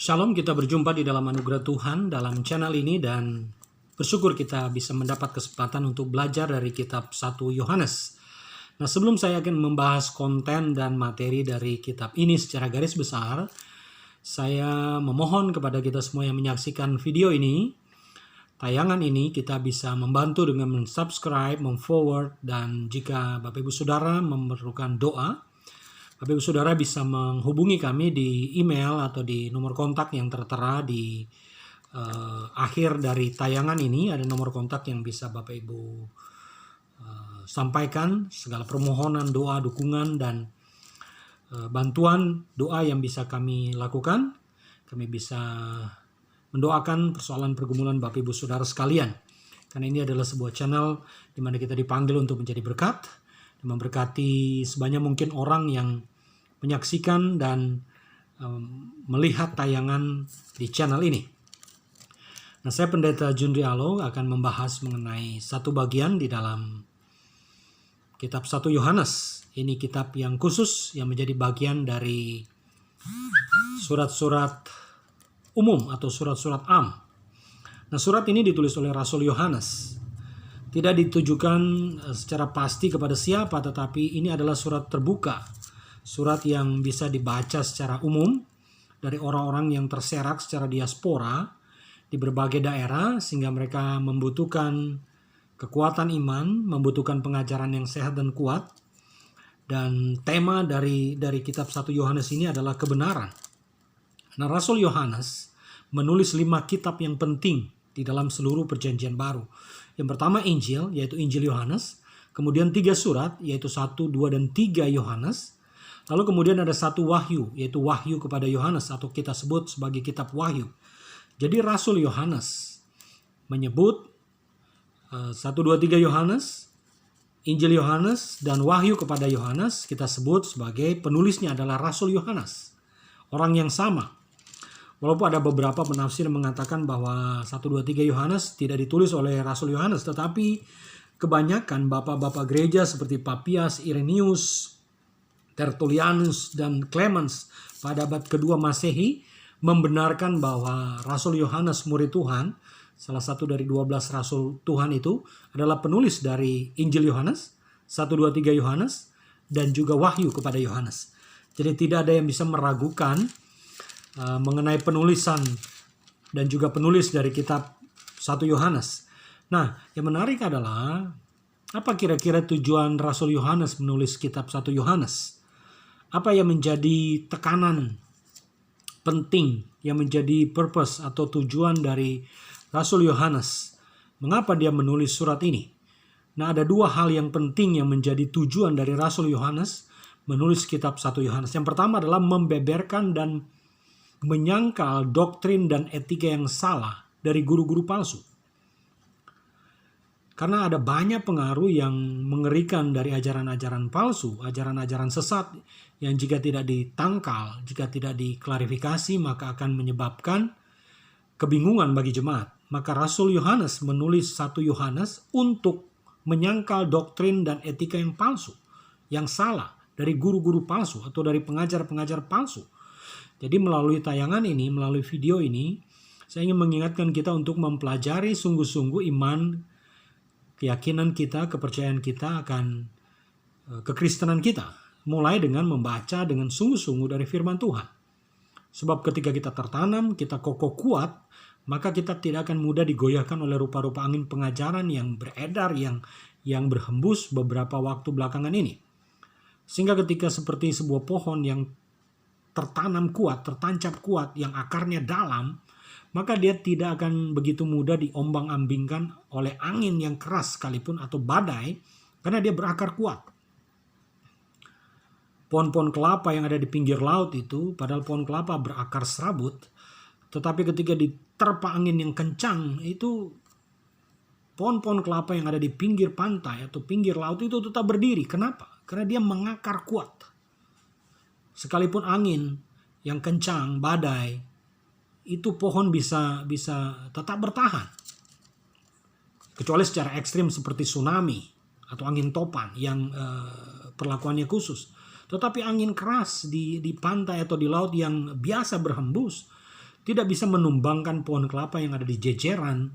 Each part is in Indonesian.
Shalom, kita berjumpa di dalam anugerah Tuhan dalam channel ini dan bersyukur kita bisa mendapat kesempatan untuk belajar dari kitab 1 Yohanes. Nah, sebelum saya akan membahas konten dan materi dari kitab ini secara garis besar, saya memohon kepada kita semua yang menyaksikan video ini, tayangan ini kita bisa membantu dengan subscribe, forward, dan jika Bapak Ibu Saudara memerlukan doa, Bapak Ibu Saudara bisa menghubungi kami di email atau di nomor kontak yang tertera di akhir dari tayangan ini. Ada nomor kontak yang bisa Bapak Ibu sampaikan segala permohonan, doa, dukungan, dan bantuan doa yang bisa kami lakukan. Kami bisa mendoakan persoalan pergumulan Bapak Ibu Saudara sekalian. Karena ini adalah sebuah channel di mana kita dipanggil untuk menjadi berkat, dan memberkati sebanyak mungkin orang yang menyaksikan dan melihat tayangan di channel ini. Nah, saya Pendeta Jundri Alo akan membahas mengenai satu bagian di dalam kitab 1 Yohanes. Ini kitab yang khusus yang menjadi bagian dari surat-surat umum atau surat-surat am. Nah, surat ini ditulis oleh Rasul Yohanes. Tidak ditujukan secara pasti kepada siapa, tetapi ini adalah surat terbuka. Surat yang bisa dibaca secara umum dari orang-orang yang terserak secara diaspora di berbagai daerah, sehingga mereka membutuhkan kekuatan iman, membutuhkan pengajaran yang sehat dan kuat. Dan tema dari kitab 1 Yohanes ini adalah kebenaran. Nah, Rasul Yohanes menulis 5 kitab yang penting di dalam seluruh perjanjian baru. Yang pertama Injil, yaitu Injil Yohanes. Kemudian 3 surat, yaitu 1, 2, dan 3 Yohanes. Lalu kemudian ada 1 wahyu, yaitu wahyu kepada Yohanes atau kita sebut sebagai kitab wahyu. Jadi Rasul Yohanes menyebut 1, 2, 3 Yohanes, Injil Yohanes, dan wahyu kepada Yohanes kita sebut sebagai penulisnya adalah Rasul Yohanes. Orang yang sama. Walaupun ada beberapa penafsir mengatakan bahwa 1, 2, 3 Yohanes tidak ditulis oleh Rasul Yohanes, tetapi kebanyakan bapak-bapak gereja seperti Papias, Irenaeus, Tertullianus, dan Clemens pada abad kedua Masehi membenarkan bahwa Rasul Yohanes murid Tuhan, salah satu dari 12 Rasul Tuhan itu adalah penulis dari Injil Yohanes, 1, 2, 3 Yohanes, dan juga wahyu kepada Yohanes. Jadi tidak ada yang bisa meragukan mengenai penulisan dan juga penulis dari kitab 1 Yohanes. Nah, yang menarik adalah apa kira-kira tujuan Rasul Yohanes menulis kitab 1 Yohanes? Apa yang menjadi tekanan penting, yang menjadi purpose atau tujuan dari Rasul Yohanes? Mengapa dia menulis surat ini? Nah, ada 2 hal yang penting yang menjadi tujuan dari Rasul Yohanes menulis kitab 1 Yohanes. Yang pertama adalah membeberkan dan menyangkal doktrin dan etika yang salah dari guru-guru palsu. Karena ada banyak pengaruh yang mengerikan dari ajaran-ajaran palsu, ajaran-ajaran sesat yang jika tidak ditangkal, jika tidak diklarifikasi, maka akan menyebabkan kebingungan bagi jemaat. Maka Rasul Yohanes menulis 1 Yohanes untuk menyangkal doktrin dan etika yang palsu, yang salah dari guru-guru palsu atau dari pengajar-pengajar palsu. Jadi melalui tayangan ini, melalui video ini, saya ingin mengingatkan kita untuk mempelajari sungguh-sungguh iman, keyakinan kita, kepercayaan kita akan kekristenan kita. Mulai dengan membaca dengan sungguh-sungguh dari firman Tuhan. Sebab ketika kita tertanam, kita kokoh kuat, maka kita tidak akan mudah digoyahkan oleh rupa-rupa angin pengajaran yang beredar, yang berhembus beberapa waktu belakangan ini. Sehingga ketika seperti sebuah pohon yang tertanam kuat, tertancap kuat, yang akarnya dalam, maka dia tidak akan begitu mudah diombang-ambingkan oleh angin yang keras sekalipun atau badai, karena dia berakar kuat. Pohon-pohon kelapa yang ada di pinggir laut itu, padahal pohon kelapa berakar serabut, tetapi ketika diterpa angin yang kencang, itu pohon-pohon kelapa yang ada di pinggir pantai atau pinggir laut itu tetap berdiri. Kenapa? Karena dia mengakar kuat. Sekalipun angin yang kencang, badai, itu pohon bisa tetap bertahan. Kecuali secara ekstrim seperti tsunami atau angin topan yang perlakuannya khusus. Tetapi angin keras di pantai atau di laut yang biasa berhembus, tidak bisa menumbangkan pohon kelapa yang ada di jejeran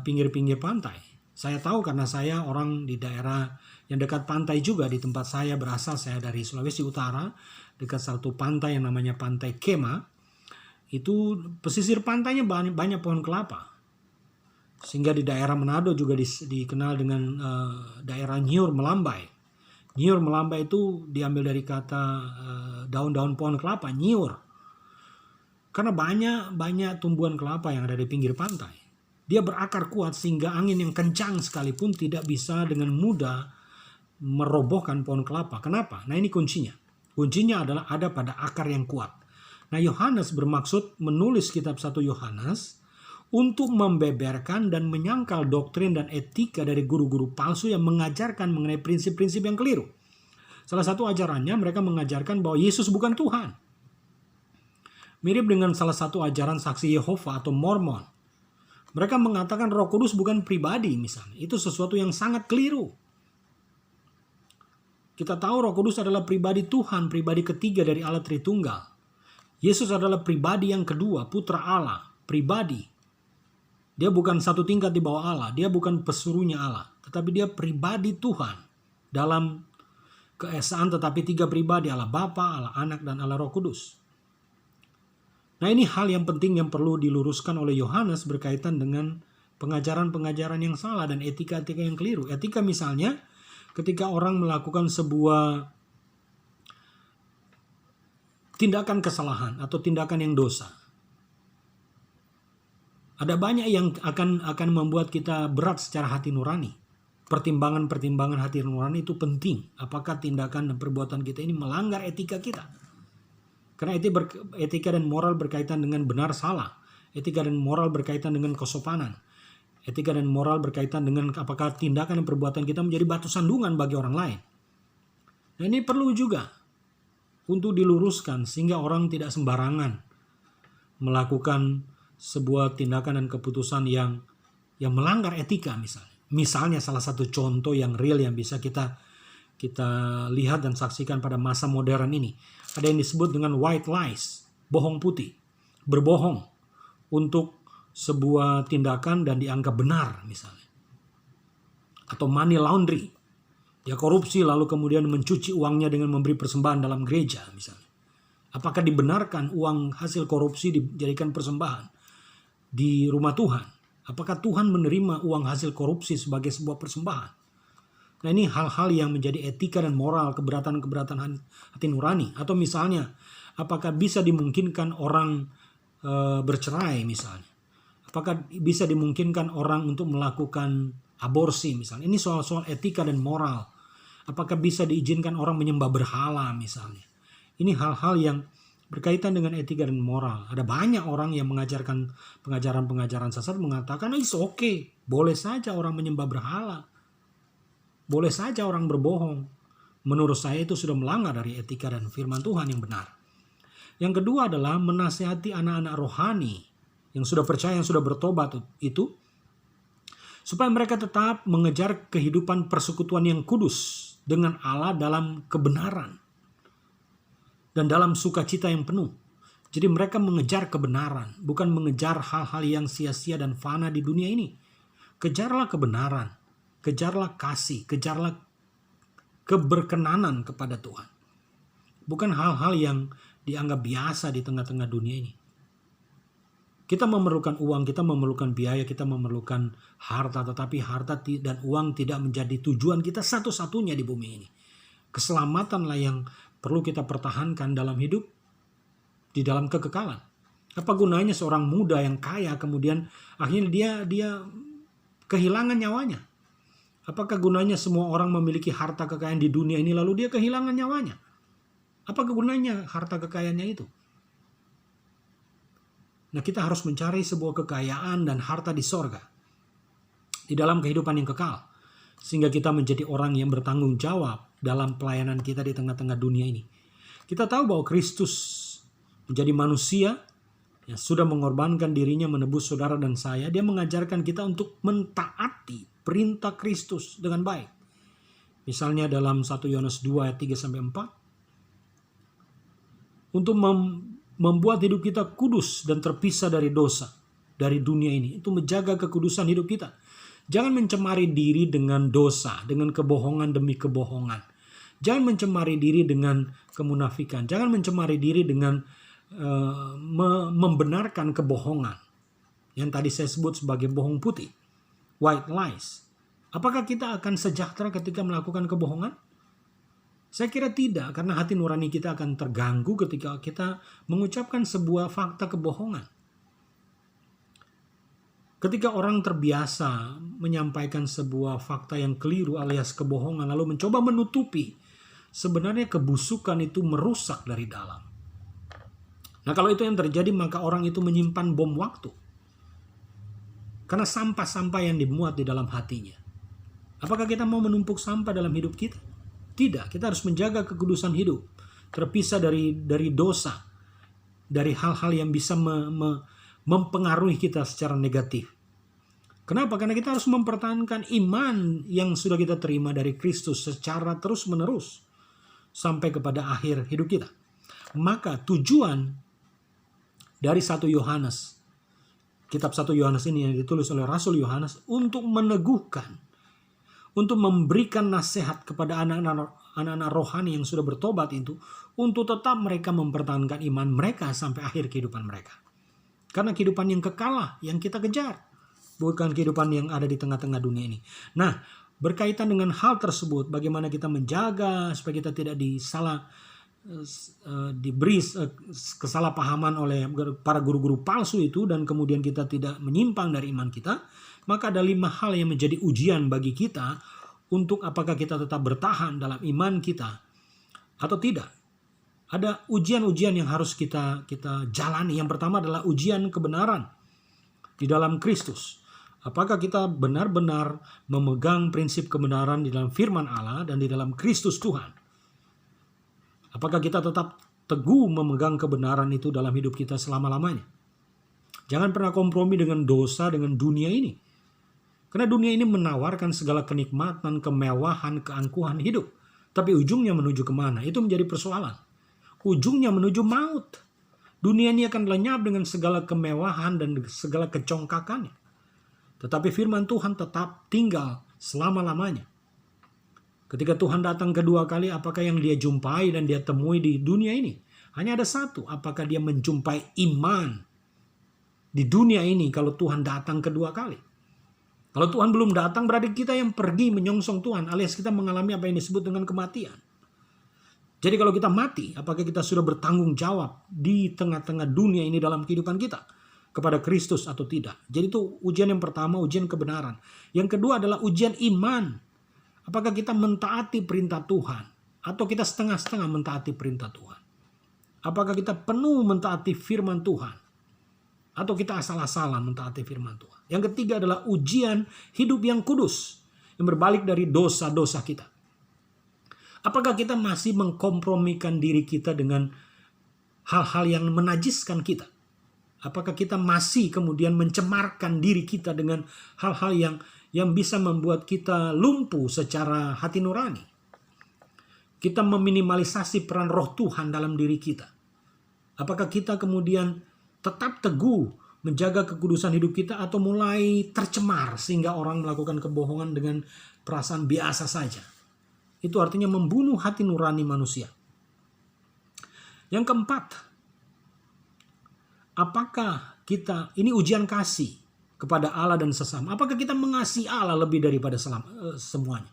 pinggir-pinggir pantai. Saya tahu karena saya orang di daerah yang dekat pantai juga. Di tempat saya berasal, saya dari Sulawesi Utara, dekat satu pantai yang namanya Pantai Kema. Itu pesisir pantainya banyak pohon kelapa. Sehingga di daerah Manado juga dikenal dengan daerah Nyiur Melambai. Nyiur Melambai itu diambil dari kata daun-daun pohon kelapa, nyiur. Karena banyak tumbuhan kelapa yang ada di pinggir pantai. Dia berakar kuat sehingga angin yang kencang sekalipun tidak bisa dengan mudah merobohkan pohon kelapa. Kenapa? Nah, ini kuncinya. Kuncinya adalah ada pada akar yang kuat. Nah, Yohanes bermaksud menulis kitab 1 Yohanes untuk membeberkan dan menyangkal doktrin dan etika dari guru-guru palsu yang mengajarkan mengenai prinsip-prinsip yang keliru. Salah satu ajarannya mereka mengajarkan bahwa Yesus bukan Tuhan. Mirip dengan salah satu ajaran saksi Yehova atau Mormon. Mereka mengatakan Roh Kudus bukan pribadi misalnya. Itu sesuatu yang sangat keliru. Kita tahu Roh Kudus adalah pribadi Tuhan, pribadi ketiga dari Allah Tritunggal. Yesus adalah pribadi yang kedua, putra Allah, pribadi. Dia bukan satu tingkat di bawah Allah, dia bukan pesuruhnya Allah, tetapi dia pribadi Tuhan dalam keesaan, tetapi tiga pribadi, Allah Bapa, Allah Anak, dan Allah Roh Kudus. Nah, ini hal yang penting yang perlu diluruskan oleh Yohanes berkaitan dengan pengajaran-pengajaran yang salah dan etika-etika yang keliru. Etika misalnya ketika orang melakukan sebuah tindakan kesalahan atau tindakan yang dosa. Ada banyak yang akan membuat kita berat secara hati nurani. Pertimbangan-pertimbangan hati nurani itu penting. Apakah tindakan dan perbuatan kita ini melanggar etika kita? Karena etika dan moral berkaitan dengan benar salah. Etika dan moral berkaitan dengan kesopanan. Etika dan moral berkaitan dengan apakah tindakan dan perbuatan kita menjadi batu sandungan bagi orang lain. Nah, ini perlu juga untuk diluruskan sehingga orang tidak sembarangan melakukan sebuah tindakan dan keputusan yang melanggar etika misalnya. Misalnya salah satu contoh yang real yang bisa kita lihat dan saksikan pada masa modern ini. Ada yang disebut dengan white lies, bohong putih. Berbohong untuk sebuah tindakan dan dianggap benar misalnya. Atau money laundry. Dia korupsi lalu kemudian mencuci uangnya dengan memberi persembahan dalam gereja misalnya. Apakah dibenarkan uang hasil korupsi dijadikan persembahan di rumah Tuhan? Apakah Tuhan menerima uang hasil korupsi sebagai sebuah persembahan? Nah, ini hal-hal yang menjadi etika dan moral, keberatan-keberatan hati nurani. Atau misalnya, apakah bisa dimungkinkan orang bercerai misalnya? Apakah bisa dimungkinkan orang untuk melakukan aborsi misalnya? Ini soal-soal etika dan moral. Apakah bisa diizinkan orang menyembah berhala misalnya? Ini hal-hal yang berkaitan dengan etika dan moral. Ada banyak orang yang mengajarkan pengajaran-pengajaran sesat mengatakan, it's okay, boleh saja orang menyembah berhala. Boleh saja orang berbohong. Menurut saya itu sudah melanggar dari etika dan firman Tuhan yang benar. Yang kedua adalah menasihati anak-anak rohani yang sudah percaya, yang sudah bertobat itu, supaya mereka tetap mengejar kehidupan persekutuan yang kudus dengan Allah dalam kebenaran dan dalam sukacita yang penuh. Jadi mereka mengejar kebenaran, bukan mengejar hal-hal yang sia-sia dan fana di dunia ini. Kejarlah kebenaran. Kejarlah kasih, kejarlah keberkenanan kepada Tuhan. Bukan hal-hal yang dianggap biasa di tengah-tengah dunia ini. Kita memerlukan uang, kita memerlukan biaya, kita memerlukan harta. Tetapi harta dan uang tidak menjadi tujuan kita satu-satunya di bumi ini. Keselamatanlah yang perlu kita pertahankan dalam hidup, di dalam kekekalan. Apa gunanya seorang muda yang kaya kemudian akhirnya dia kehilangan nyawanya? Apakah gunanya semua orang memiliki harta kekayaan di dunia ini lalu dia kehilangan nyawanya? Apa gunanya harta kekayaannya itu? Nah, kita harus mencari sebuah kekayaan dan harta di sorga. Di dalam kehidupan yang kekal. Sehingga kita menjadi orang yang bertanggung jawab dalam pelayanan kita di tengah-tengah dunia ini. Kita tahu bahwa Kristus menjadi manusia yang sudah mengorbankan dirinya menebus saudara dan saya. Dia mengajarkan kita untuk mentaati perintah Kristus dengan baik. Misalnya dalam 1 Yohanes 2 ayat 3-4. Untuk membuat hidup kita kudus dan terpisah dari dosa, dari dunia ini. Itu menjaga kekudusan hidup kita. Jangan mencemari diri dengan dosa, dengan kebohongan demi kebohongan. Jangan mencemari diri dengan kemunafikan. Jangan mencemari diri dengan membenarkan kebohongan. Yang tadi saya sebut sebagai bohong putih. White lies. Apakah kita akan sejahtera ketika melakukan kebohongan? Saya kira tidak, karena hati nurani kita akan terganggu ketika kita mengucapkan sebuah fakta kebohongan. Ketika orang terbiasa menyampaikan sebuah fakta yang keliru alias kebohongan, lalu mencoba menutupi, sebenarnya kebusukan itu merusak dari dalam. Nah, kalau itu yang terjadi, maka orang itu menyimpan bom waktu. Karena sampah-sampah yang dimuat di dalam hatinya. Apakah kita mau menumpuk sampah dalam hidup kita? Tidak, kita harus menjaga kekudusan hidup. Terpisah dari dosa. Dari hal-hal yang bisa mempengaruhi kita secara negatif. Kenapa? Karena kita harus mempertahankan iman yang sudah kita terima dari Kristus secara terus-menerus. Sampai kepada akhir hidup kita. Maka tujuan dari 1 Yohanes, kitab 1 Yohanes ini yang ditulis oleh Rasul Yohanes, untuk meneguhkan, untuk memberikan nasihat kepada anak-anak rohani yang sudah bertobat itu, untuk tetap mereka mempertahankan iman mereka sampai akhir kehidupan mereka. Karena kehidupan yang kekal lah yang kita kejar, bukan kehidupan yang ada di tengah-tengah dunia ini. Nah, berkaitan dengan hal tersebut, bagaimana kita menjaga supaya kita tidak diberi kesalahpahaman oleh para guru-guru palsu itu, dan kemudian kita tidak menyimpang dari iman kita, maka ada 5 hal yang menjadi ujian bagi kita untuk apakah kita tetap bertahan dalam iman kita atau tidak. Ada ujian-ujian yang harus kita jalani. Yang pertama adalah ujian kebenaran di dalam Kristus. Apakah kita benar-benar memegang prinsip kebenaran di dalam firman Allah dan di dalam Kristus Tuhan? Apakah kita tetap teguh memegang kebenaran itu dalam hidup kita selama-lamanya? Jangan pernah kompromi dengan dosa, dengan dunia ini. Karena dunia ini menawarkan segala kenikmatan, kemewahan, keangkuhan hidup. Tapi ujungnya menuju kemana? Itu menjadi persoalan. Ujungnya menuju maut. Dunia ini akan lenyap dengan segala kemewahan dan segala kecongkakannya. Tetapi firman Tuhan tetap tinggal selama-lamanya. Ketika Tuhan datang kedua kali, apakah yang dia jumpai dan dia temui di dunia ini? Hanya ada satu, apakah dia menjumpai iman di dunia ini kalau Tuhan datang kedua kali? Kalau Tuhan belum datang, berarti kita yang pergi menyongsong Tuhan, alias kita mengalami apa yang disebut dengan kematian. Jadi kalau kita mati, apakah kita sudah bertanggung jawab di tengah-tengah dunia ini dalam kehidupan kita kepada Kristus atau tidak? Jadi itu ujian yang pertama, ujian kebenaran. Yang kedua adalah ujian iman. Apakah kita mentaati perintah Tuhan? Atau kita setengah-setengah mentaati perintah Tuhan? Apakah kita penuh mentaati firman Tuhan? Atau kita asal-asalan mentaati firman Tuhan? Yang ketiga adalah ujian hidup yang kudus. Yang berbalik dari dosa-dosa kita. Apakah kita masih mengkompromikan diri kita dengan hal-hal yang menajiskan kita? Apakah kita masih kemudian mencemarkan diri kita dengan hal-hal yang bisa membuat kita lumpuh secara hati nurani? Kita meminimalisasi peran roh Tuhan dalam diri kita. Apakah kita kemudian tetap teguh menjaga kekudusan hidup kita atau mulai tercemar sehingga orang melakukan kebohongan dengan perasaan biasa saja? Itu artinya membunuh hati nurani manusia. Yang keempat, apakah kita, ini ujian kasih kepada Allah dan sesama. Apakah kita mengasihi Allah lebih daripada semuanya?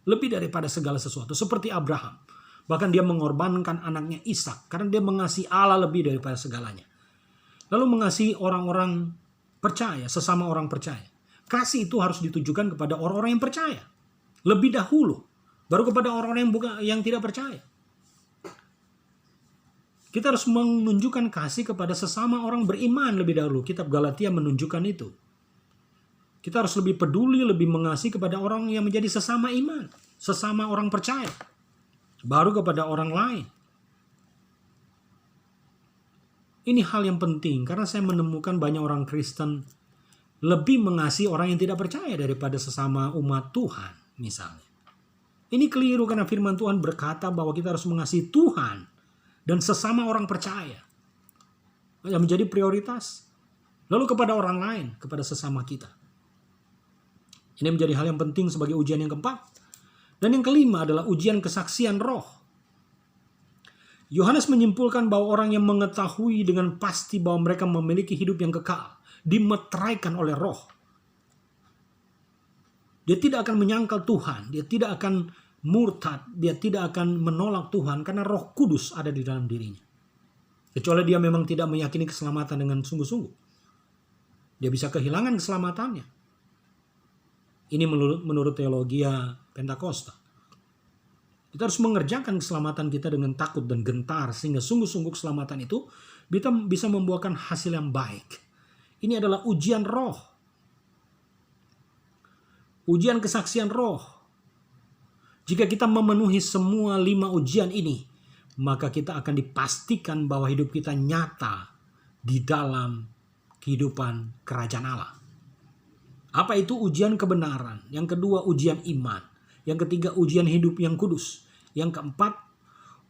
Lebih daripada segala sesuatu. Seperti Abraham. Bahkan dia mengorbankan anaknya Ishak. Karena dia mengasihi Allah lebih daripada segalanya. Lalu mengasihi orang-orang percaya. Sesama orang percaya. Kasih itu harus ditujukan kepada orang-orang yang percaya. Lebih dahulu. Baru kepada orang-orang yang tidak percaya. Kita harus menunjukkan kasih kepada sesama orang beriman lebih dahulu. Kitab Galatia menunjukkan itu. Kita harus lebih peduli, lebih mengasihi kepada orang yang menjadi sesama iman. Sesama orang percaya. Baru kepada orang lain. Ini hal yang penting. Karena saya menemukan banyak orang Kristen lebih mengasihi orang yang tidak percaya daripada sesama umat Tuhan misalnya. Ini keliru karena firman Tuhan berkata bahwa kita harus mengasihi Tuhan dan sesama orang percaya. yang menjadi prioritas. Lalu kepada orang lain, kepada sesama kita. Ini menjadi hal yang penting sebagai ujian yang keempat. Dan yang kelima adalah ujian kesaksian roh. Yohanes menyimpulkan bahwa orang yang mengetahui dengan pasti bahwa mereka memiliki hidup yang kekal, dimeteraikan oleh roh. Dia tidak akan menyangkal Tuhan, dia tidak akan murtad, dia tidak akan menolak Tuhan karena Roh Kudus ada di dalam dirinya. Kecuali dia memang tidak meyakini keselamatan dengan sungguh-sungguh. Dia bisa kehilangan keselamatannya. Ini menurut teologi Pentakosta. Kita harus mengerjakan keselamatan kita dengan takut dan gentar sehingga sungguh-sungguh keselamatan itu bisa membuahkan hasil yang baik. Ini adalah ujian roh. Ujian kesaksian roh. Jika kita memenuhi semua 5 ujian ini, maka kita akan dipastikan bahwa hidup kita nyata di dalam kehidupan kerajaan Allah. Apa itu ujian kebenaran? Yang kedua ujian iman. Yang ketiga ujian hidup yang kudus. Yang keempat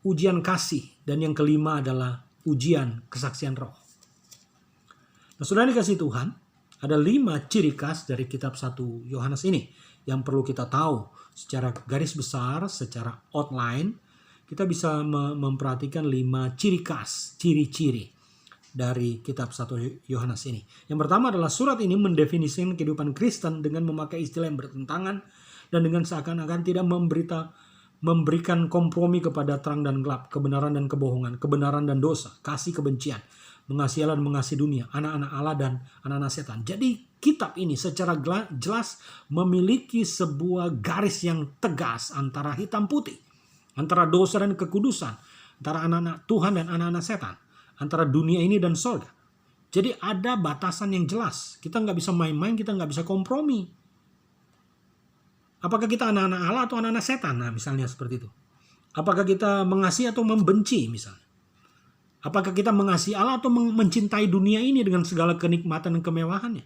ujian kasih. Dan yang kelima adalah ujian kesaksian roh. Nah, saudara dikasih Tuhan, ada 5 ciri khas dari kitab 1 Yohanes ini yang perlu kita tahu secara garis besar, secara outline. Kita bisa memperhatikan 5 ciri khas, ciri-ciri dari kitab 1 Yohanes ini. Yang pertama adalah surat ini mendefinisikan kehidupan Kristen dengan memakai istilah yang bertentangan dan dengan seakan-akan tidak memberikan kompromi kepada terang dan gelap, kebenaran dan kebohongan, kebenaran dan dosa, kasih kebencian, mengasihi Allah dan mengasihi dunia, anak-anak Allah dan anak-anak setan. Jadi kitab ini secara jelas memiliki sebuah garis yang tegas antara hitam putih, antara dosa dan kekudusan, antara anak-anak Tuhan dan anak-anak setan, antara dunia ini dan surga. Jadi ada batasan yang jelas. Kita nggak bisa main-main, kita nggak bisa kompromi. Apakah kita anak-anak Allah atau anak-anak setan? Nah, misalnya seperti itu. Apakah kita mengasihi atau membenci misalnya? Apakah kita mengasihi Allah atau mencintai dunia ini dengan segala kenikmatan dan kemewahannya?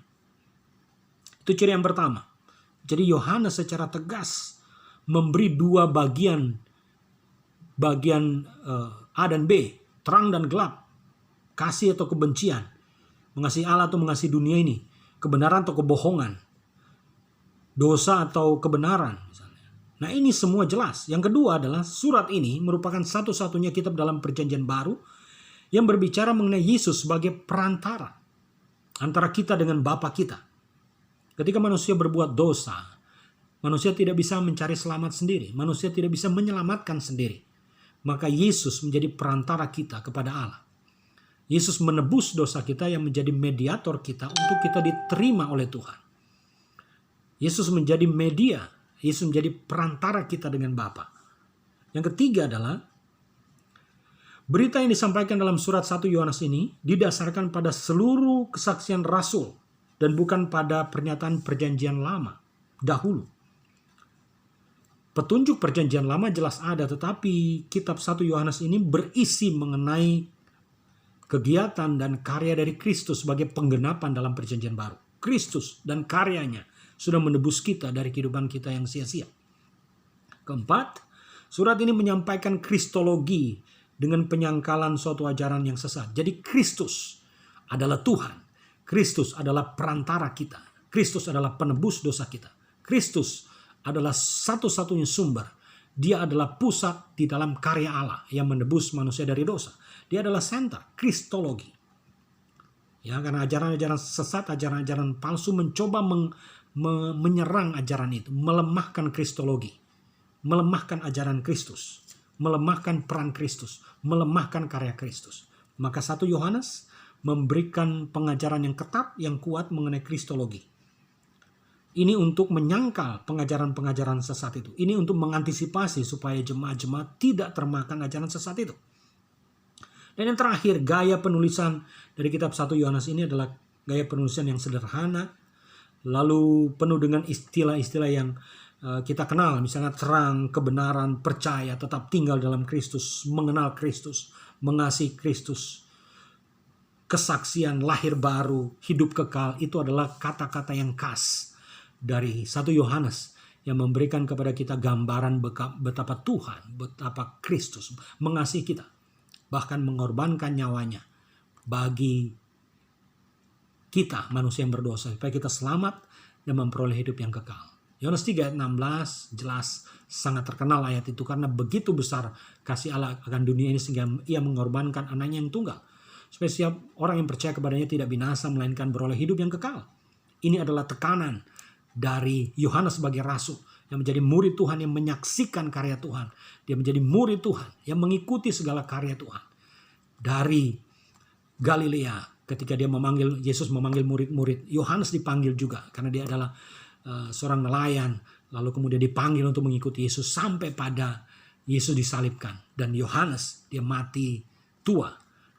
Itu ciri yang pertama. Jadi Yohanes secara tegas memberi 2 bagian A dan B, terang dan gelap, kasih atau kebencian, mengasihi Allah atau mengasihi dunia ini, kebenaran atau kebohongan, dosa atau kebenaran misalnya. Nah, ini semua jelas. Yang kedua adalah surat ini merupakan satu-satunya kitab dalam Perjanjian Baru yang berbicara mengenai Yesus sebagai perantara antara kita dengan Bapa kita. Ketika manusia berbuat dosa, manusia tidak bisa mencari selamat sendiri, manusia tidak bisa menyelamatkan sendiri. Maka Yesus menjadi perantara kita kepada Allah. Yesus menebus dosa kita yang menjadi mediator kita untuk kita diterima oleh Tuhan. Yesus menjadi media, Yesus menjadi perantara kita dengan Bapa. Yang ketiga adalah berita yang disampaikan dalam surat 1 Yohanes ini didasarkan pada seluruh kesaksian rasul dan bukan pada pernyataan perjanjian lama dahulu. Petunjuk perjanjian lama jelas ada, tetapi kitab 1 Yohanes ini berisi mengenai kegiatan dan karya dari Kristus sebagai penggenapan dalam perjanjian baru. Kristus dan karyanya sudah menebus kita dari kehidupan kita yang sia-sia. Keempat, surat ini menyampaikan kristologi dengan penyangkalan suatu ajaran yang sesat. Jadi Kristus adalah Tuhan. Kristus adalah perantara kita. Kristus adalah penebus dosa kita. Kristus adalah satu-satunya sumber. Dia adalah pusat di dalam karya Allah yang menebus manusia dari dosa. Dia adalah center, kristologi. Ya, karena ajaran-ajaran sesat, ajaran-ajaran palsu mencoba menyerang ajaran itu, melemahkan kristologi, melemahkan ajaran Kristus, melemahkan peran Kristus, melemahkan karya Kristus. Maka 1 Yohanes memberikan pengajaran yang ketat, yang kuat mengenai kristologi. Ini untuk menyangkal pengajaran-pengajaran sesat itu. Ini untuk mengantisipasi supaya jemaat-jemaat tidak termakan ajaran sesat itu. Dan yang terakhir, gaya penulisan dari kitab 1 Yohanes ini adalah gaya penulisan yang sederhana, lalu penuh dengan istilah-istilah yang kita kenal, misalnya terang, kebenaran, percaya, tetap tinggal dalam Kristus, mengenal Kristus, mengasihi Kristus, kesaksian, lahir baru, hidup kekal. Itu adalah kata-kata yang khas dari 1 Yohanes yang memberikan kepada kita gambaran betapa Tuhan, betapa Kristus mengasihi kita, bahkan mengorbankan nyawanya bagi kita manusia yang berdosa, supaya kita selamat dan memperoleh hidup yang kekal. Yohanes 3 ayat 16 jelas, sangat terkenal ayat itu, karena begitu besar kasih Allah akan dunia ini sehingga ia mengorbankan anaknya yang tunggal, supaya setiap orang yang percaya kepadanya tidak binasa melainkan beroleh hidup yang kekal. Ini adalah tekanan dari Yohanes sebagai rasul yang menjadi murid Tuhan, yang menyaksikan karya Tuhan. Dia menjadi murid Tuhan yang mengikuti segala karya Tuhan. Dari Galilea, ketika dia Yesus memanggil murid-murid, Yohanes dipanggil juga karena dia adalah seorang nelayan, lalu kemudian dipanggil untuk mengikuti Yesus sampai pada Yesus disalibkan. Dan Yohanes, dia mati tua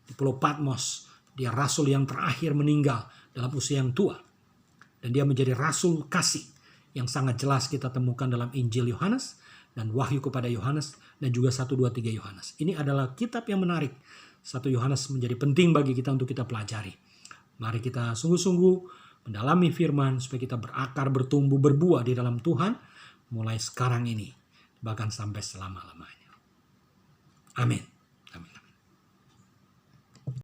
di Pulau Patmos. Dia rasul yang terakhir meninggal dalam usia yang tua. Dan dia menjadi rasul kasih yang sangat jelas kita temukan dalam Injil Yohanes dan Wahyu kepada Yohanes dan juga 1, 2, 3 Yohanes. Ini adalah kitab yang menarik. 1 Yohanes menjadi penting bagi kita untuk kita pelajari. Mari kita sungguh-sungguh mendalami firman supaya kita berakar, bertumbuh, berbuah di dalam Tuhan mulai sekarang ini bahkan sampai selama-lamanya. Amin.